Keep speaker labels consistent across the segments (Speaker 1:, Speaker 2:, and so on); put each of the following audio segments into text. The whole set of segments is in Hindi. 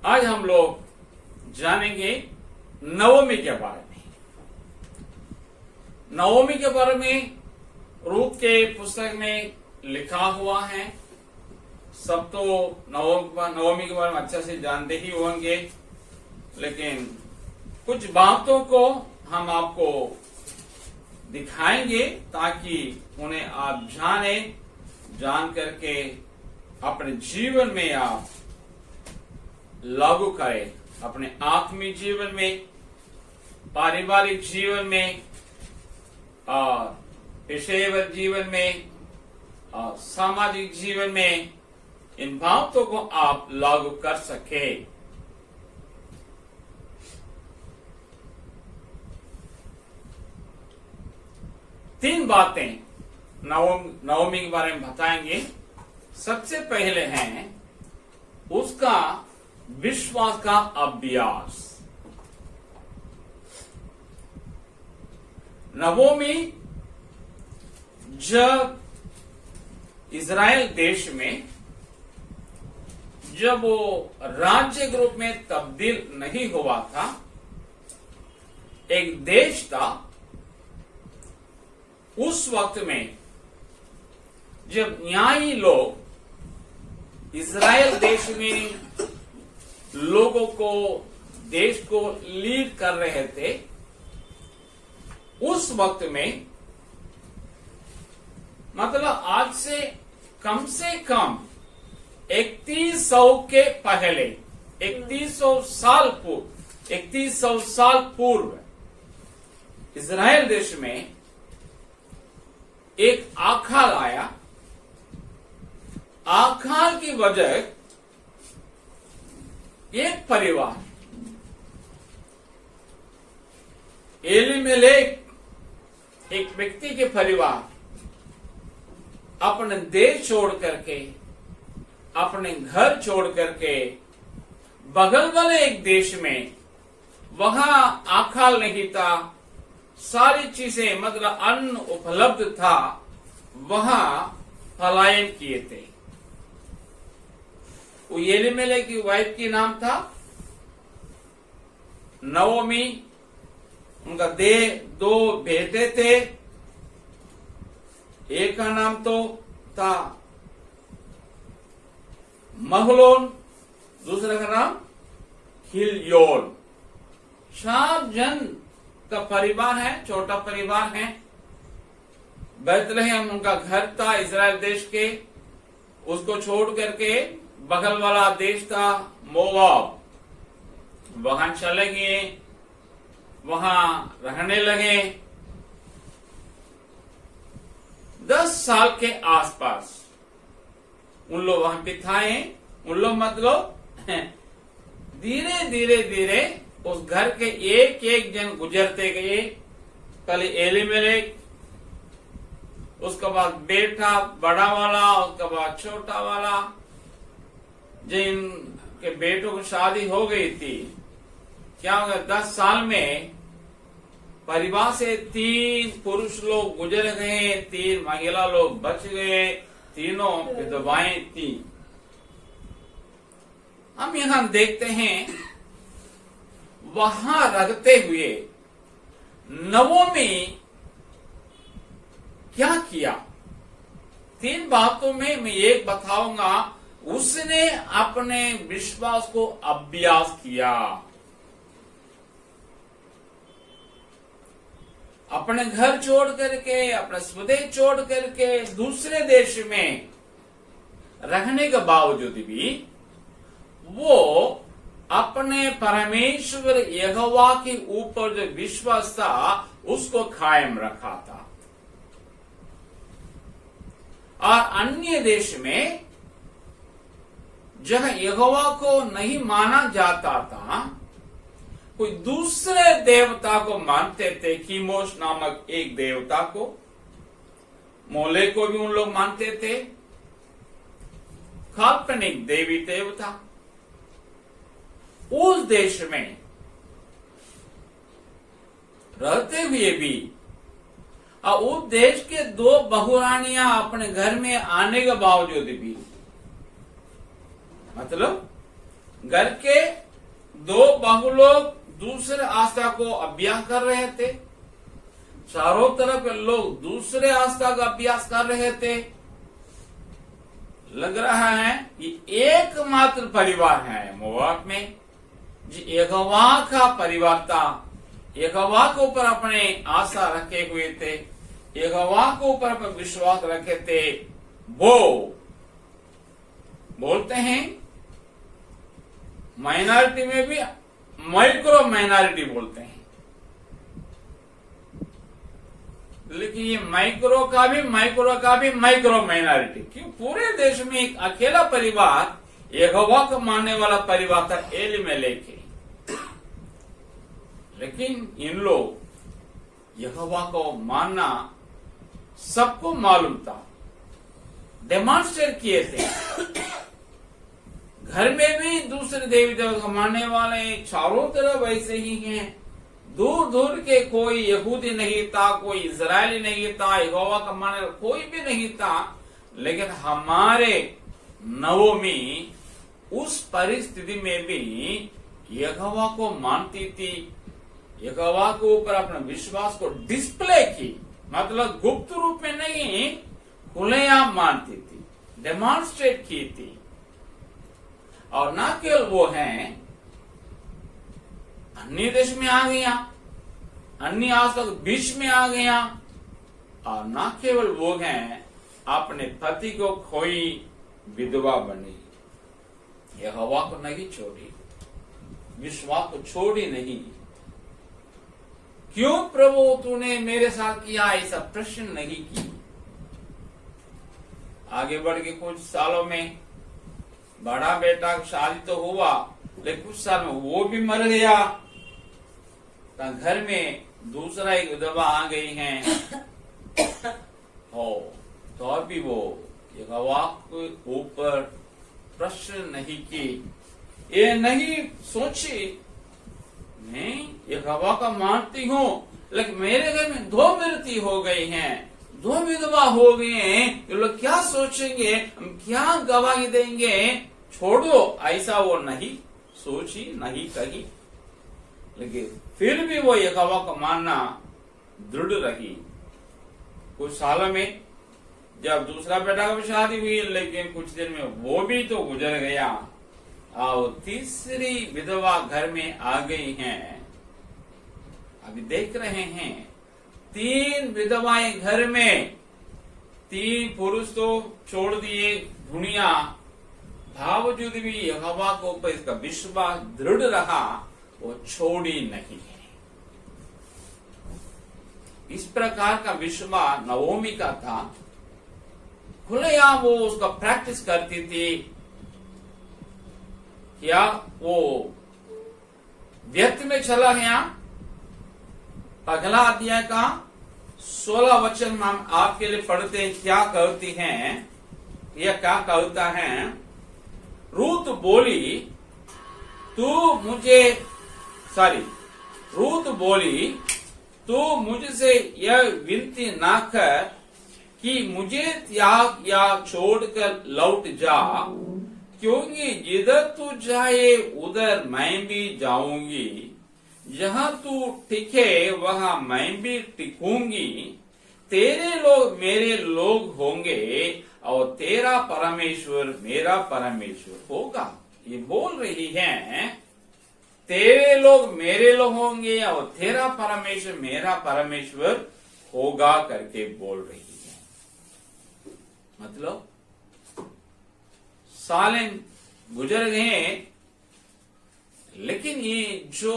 Speaker 1: आज हम लोग जानेंगे नवमी के बारे में। नवमी के बारे में रूत के पुस्तक में लिखा हुआ है। सब तो नवमी के बारे में अच्छे से जानते ही होंगे, लेकिन कुछ बातों को हम आपको दिखाएंगे ताकि उन्हें आप जान करके अपने जीवन में आप लागू करें, अपने आत्मिक जीवन में, पारिवारिक जीवन में और पेशेवर जीवन में और सामाजिक जीवन में इन बातों को आप लागू कर सके। तीन बातें नवमी के बारे में बताएंगे। सबसे पहले है उसका विश्वास का अभ्यास। नवमी जब इज़राइल देश में जब वो राज्य के रूप में तब्दील नहीं हुआ था, एक देश था, उस वक्त में जब न्यायी लोग इज़राइल देश में लोगों को, देश को लीड कर रहे थे, उस वक्त में मतलब आज से कम 3100 के पहले 3100 साल पूर्व इज़राइल देश में एक आकाल आया। आकाल की वजह एक परिवार एलीमेलेक, एक व्यक्ति के परिवार अपने देश छोड़ करके, अपने घर छोड़ करके बगल वाले एक देश में, वहां आकाल नहीं था, सारी चीजें मतलब अन्न उपलब्ध था, वहां पलायन किए थे। वो एलीमेलेक की वाइफ की नाम था नवमी। उनका दो बेटे थे। एक का नाम तो था महलोन, दूसरे का नाम हिलयोन। 4 जन का परिवार है, छोटा परिवार है। बैतलहम उनका घर था इज़राइल देश के। उसको छोड़ करके बगल वाला देश था मोवाब, वहां चले गए, वहां रहने लगे। 10 साल के आसपास उन लोग वहां बिताए। उन लोग मतलब धीरे उस घर के एक जन गुजरते गए। पहले एलीमेलेक, उसके बाद बेटा बड़ा वाला, उसके बाद छोटा वाला। जिन के बेटों की शादी हो गई थी, क्या हो गया 10 साल में परिवार से 3 पुरुष लोग गुजर गए, 3 महिला लोग बच गए, तीनों विधवाएं थी। हम यहां देखते हैं वहां रहते हुए नवमी क्या किया। 3 बातों में मैं एक बताऊंगा। उसने अपने विश्वास को अभ्यास किया। अपने घर छोड़ करके, अपने स्वदेश छोड़ करके दूसरे देश में रहने के बावजूद भी वो अपने परमेश्वर यहोवा के ऊपर जो विश्वास था उसको कायम रखा था। और अन्य देश में जहां यहोवा को नहीं माना जाता था, कोई दूसरे देवता को मानते थे। कीमोश नामक एक देवता को, मोले को भी उन लोग मानते थे। काल्पनिक देवी देवता। उस देश में रहते हुए भी और उस देश के 2 बहुरानियां अपने घर में आने के बावजूद भी मतलब घर के दो बहू लोग दूसरे आस्था को अभ्यास कर रहे थे, चारों तरफ लोग दूसरे आस्था का अभ्यास कर रहे थे। लग रहा है कि एकमात्र परिवार है मोआब में जी यहोवा का परिवार था, यहोवा के ऊपर अपने आशा रखे हुए थे, यहोवा के ऊपर अपने विश्वास रखे थे। वो बोलते हैं माइनॉरिटी में भी माइक्रो माइनॉरिटी बोलते हैं, लेकिन ये माइक्रो का भी माइक्रो माइनॉरिटी क्यों? पूरे देश में एक अकेला परिवार यहोवा को मानने वाला परिवार था एलीमेलेक। लेकिन इन लोग यहोवा को मानना सबको मालूम था, डेमोन्स्ट्रेट किए थे। घर में भी दूसरे देवी देवता को मानने वाले चारों तरफ ऐसे ही हैं। दूर दूर के कोई यहूदी नहीं था, कोई इजरायली नहीं था, यहोवा का मानने वाला कोई भी नहीं था। लेकिन हमारे नवोमी उस परिस्थिति में भी यहोवा को मानती थी, यहोवा के ऊपर अपने विश्वास को डिस्प्ले की, मतलब गुप्त रूप में नहीं खुलेआम मानती थी, डेमोन्स्ट्रेट की थी। और न केवल वो हैं, अन्य देश में आ गया, अन्य आस्था के बीच में आ गया, और न केवल वो हैं, अपने पति को खोई विधवा बनी, यहोवा को नहीं छोड़ी, विश्वास को छोड़ी नहीं। क्यों प्रभु तूने मेरे साथ किया, ऐसा प्रश्न नहीं की। आगे बढ़ के कुछ सालों में बड़ा बेटा शादी तो हुआ, लेकिन कुछ साल में वो भी मर गया, तो घर में दूसरा एक विधवा आ गई है। हो तो अभी वो यहोवा के ऊपर प्रश्न नहीं की, ये नहीं सोची नहीं यहोवा का मानती हूँ, लेकिन मेरे घर में दो मृत्यु हो गई हैं, दो विधवा हो गए हैं, ये लोग क्या सोचेंगे, हम क्या गवाही देंगे, छोड़ो। ऐसा वो नहीं सोची, नहीं कही। लेकिन फिर भी वो यहोवा को मानना दृढ़ रही। कुछ सालों में जब दूसरा बेटा की शादी हुई, लेकिन कुछ दिन में वो भी तो गुजर गया, और तीसरी विधवा घर में आ गई हैं। अभी देख रहे हैं 3 विधवाएं घर में, 3 पुरुष तो छोड़ दिए दुनिया, बावजूद भी यहोवा को ऊपर इसका विश्वास दृढ़ रहा, वो छोड़ी नहीं है। इस प्रकार का विश्वास नवोमी का था, खुलेआम वो उसका प्रैक्टिस करती थी। क्या वो व्यर्थ में चला गया? अगला अध्याय का 16 वचन हम आपके लिए पढ़ते हैं, क्या कहती हैं, यह क्या कहता है। रूत बोली तू मुझसे यह विनती ना कर कि मुझे त्याग या छोड़कर लौट जा, क्योंकि जिधर तू जाए उधर मैं भी जाऊंगी, जहां तू टिके वहां मैं भी टिकूंगी। तेरे लोग मेरे लोग होंगे और तेरा परमेश्वर मेरा परमेश्वर होगा। ये बोल रही है तेरे लोग मेरे लोग होंगे और तेरा परमेश्वर मेरा परमेश्वर होगा करके बोल रही है। मतलब सालें गुजर गए, लेकिन ये जो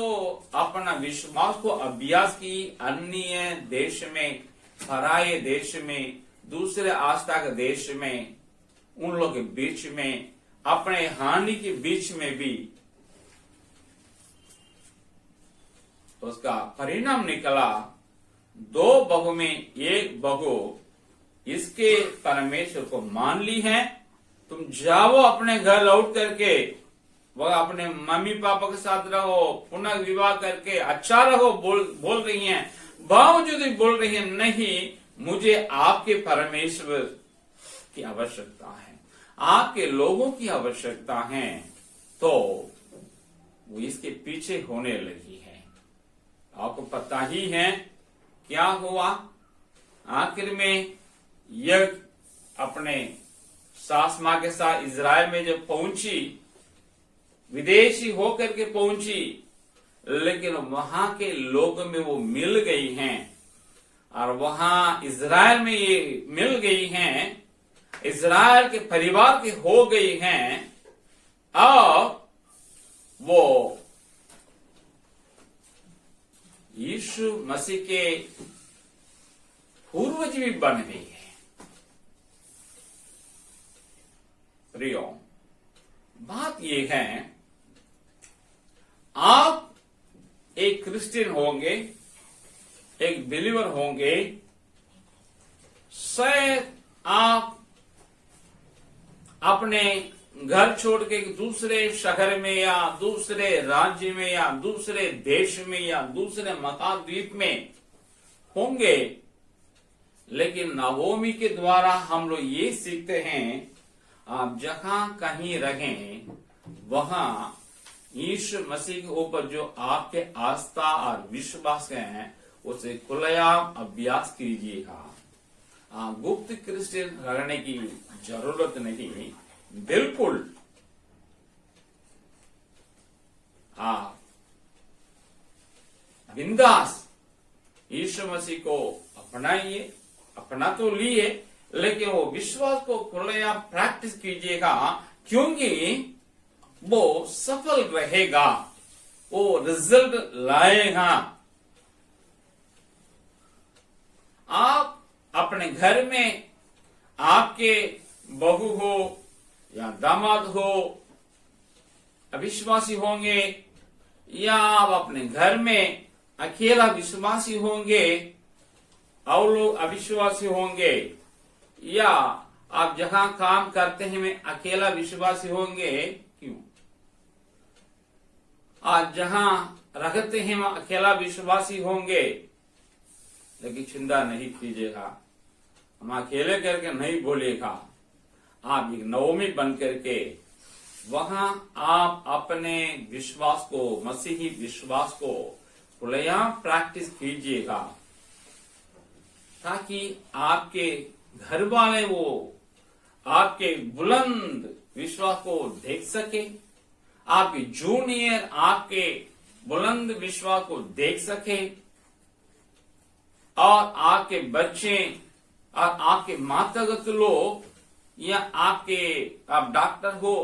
Speaker 1: अपना विश्वास को अभ्यास की अन्य देश में, पराये देश में, दूसरे आस्था के देश में, उन लोगों के बीच में, अपने हानि के बीच में भी उसका परिणाम निकला। 2 बहू में एक बहू इसके परमेश्वर को मान ली है, तुम जाओ अपने घर लौट करके, वह अपने मम्मी पापा के साथ रहो, पुनः विवाह करके अच्छा रहो, बोल रही हैं। बावजूद भी बोल रही है नहीं, मुझे आपके परमेश्वर की आवश्यकता है, आपके लोगों की आवश्यकता है। तो वो इसके पीछे होने लगी है। आपको पता ही है क्या हुआ। आखिर में यह अपने सास मां के साथ इजराइल में जब पहुंची, विदेशी होकर के पहुंची, लेकिन वहां के लोगों में वो मिल गई हैं और वहां इजराइल में ये मिल गई हैं, इजराइल के परिवार की हो गई हैं, और वो यीशु मसीह के पूर्वज भी बन गई है। प्रियो, बात ये है, आप एक क्रिश्चियन होंगे, एक बिलीवर होंगे, शायद आप अपने घर छोड़ के दूसरे शहर में या दूसरे राज्य में या दूसरे देश में या दूसरे महाद्वीप में होंगे, लेकिन नवोमी के द्वारा हम लोग ये सीखते हैं, आप जहां कहीं रहें वहां यीशु मसीह के ऊपर जो आपके आस्था और विश्वास है उसे खुलेआम अभ्यास कीजिएगा। गुप्त क्रिश्चियन रहने की जरूरत नहीं, बिल्कुल बिंदास यीशु मसीह को अपनाइए, अपना तो लिए, लेकिन वो विश्वास को खुलेआम प्रैक्टिस कीजिएगा, क्योंकि वो सफल रहेगा, वो रिजल्ट लाएगा। आप अपने घर में आपके बहू हो या दामाद हो अविश्वासी होंगे, या आप अपने घर में अकेला विश्वासी होंगे और लोग अविश्वासी होंगे, या आप जहां काम करते हैं में अकेला विश्वासी होंगे, क्यों? आज जहां रहते हैं वहां अकेला विश्वासी होंगे, लेकिन चिंता नहीं कीजिएगा, हम अकेले करके नहीं बोलेगा। आप एक नवोमी बन करके वहां आप अपने विश्वास को, मसीही विश्वास को खुलेआम प्रैक्टिस कीजिएगा, ताकि आपके घर वाले वो आपके बुलंद विश्वास को देख सके, आपके जूनियर आपके बुलंद विश्वास को देख सके, और आपके बच्चे और आपके मातागत लोग, या आप डॉक्टर हो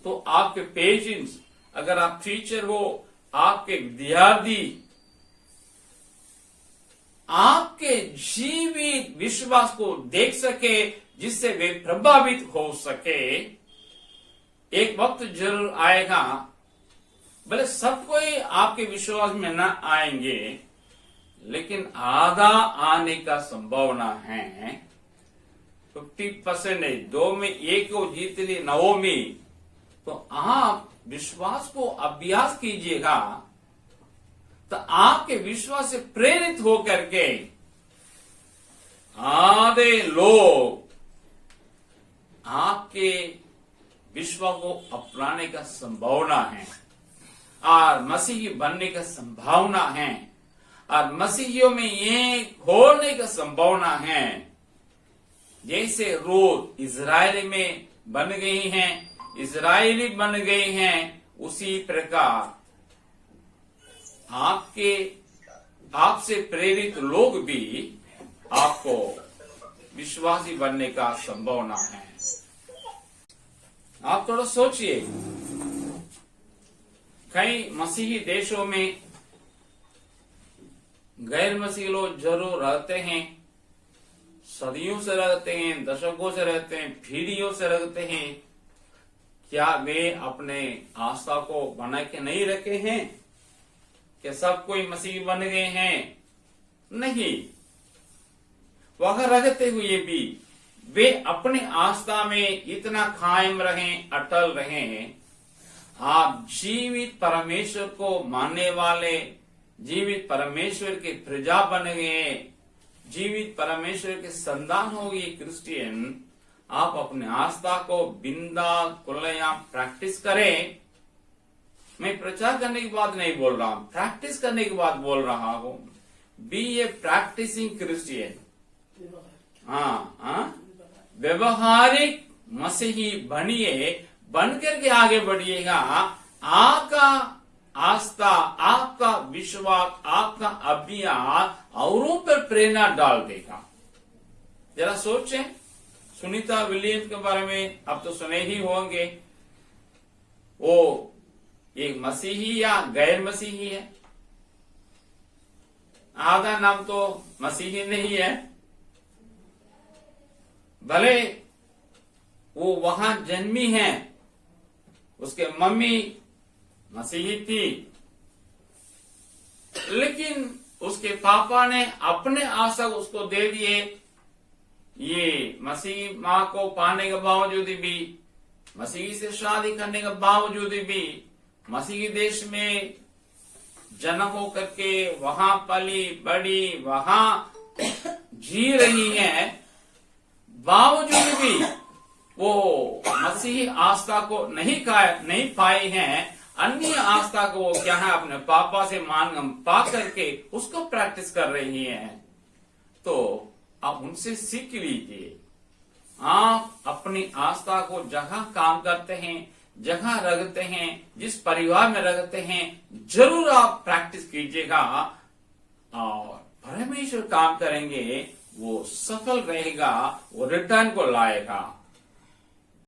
Speaker 1: तो आपके पेशेंट्स, अगर आप टीचर हो आपके विद्यार्थी आपके जीवित विश्वास को देख सके, जिससे वे प्रभावित हो सके। एक वक्त जरूर आएगा, भले सब कोई आपके विश्वास में न आएंगे, लेकिन आधा आने का संभावना है। 50% 2 में 1 को जीत ली नवोमी, तो आप विश्वास को अभ्यास कीजिएगा, तो आपके विश्वास से प्रेरित होकर के आधे लोग आपके विश्वास को अपनाने का संभावना है और मसीही बनने का संभावना है, और मसीहियों में ये होने का संभावना है। जैसे रूत इजरायली में बन गई हैं, इजरायली बन गए हैं, उसी प्रकार आपसे प्रेरित लोग भी आपको विश्वासी बनने का संभावना है। आप थोड़ा सोचिए, कई मसीही देशों में गैर मसीही लोग जरूर रहते हैं, सदियों से रहते हैं, दशकों से रहते हैं, पीढ़ियों से रहते हैं। क्या वे अपने आस्था को बना के नहीं रखे हैं? क्या सब कोई मसीह बन गए हैं? नहीं। वह रहते हुए भी वे अपने आस्था में इतना कायम रहें, अटल रहें। आप जीवित परमेश्वर को मानने वाले, जीवित परमेश्वर के प्रजा बन गए, जीवित परमेश्वर के संतान हो गए क्रिश्चियन। आप अपने आस्था को बिंदा खुलेआम प्रैक्टिस करें। मैं प्रचार करने की बात नहीं बोल रहा हूं, प्रैक्टिस करने की बात बोल रहा हूं। बी ए प्रैक्टिसिंग क्रिश्चियन। हाँ, व्यवहारिक मसीही बनिए, बनकर के आगे बढ़िएगा। आपका आस्था, आपका विश्वास, आपका अभियान औरों पर प्रेरणा डाल देगा। जरा सोचें, सुनीता विलियम्स के बारे में अब तो सुने ही होंगे। वो एक मसीही या गैर मसीही है? आधा नाम तो मसीही नहीं है। भले वो वहां जन्मी है, उसके मम्मी मसीही थी, लेकिन उसके पापा ने अपने आशा उसको दे दिए। ये मसीही माँ को पाने के बावजूद भी, मसीही से शादी करने के बावजूद भी, मसीही देश में जन्म होकर के वहां पली बड़ी, वहां जी रही है, बावजूद भी वो मसीही आस्था को नहीं पाए हैं। अन्य आस्था को वो क्या है, अपने पापा से मान पा करके उसको प्रैक्टिस कर रही हैं। तो आप उनसे सीख लीजिए। आप अपनी आस्था को जहां काम करते हैं, जहां रखते हैं, जिस परिवार में रखते हैं, जरूर आप प्रैक्टिस कीजिएगा और परमेश्वर काम करेंगे, वो सफल रहेगा, वो रिटर्न को लाएगा।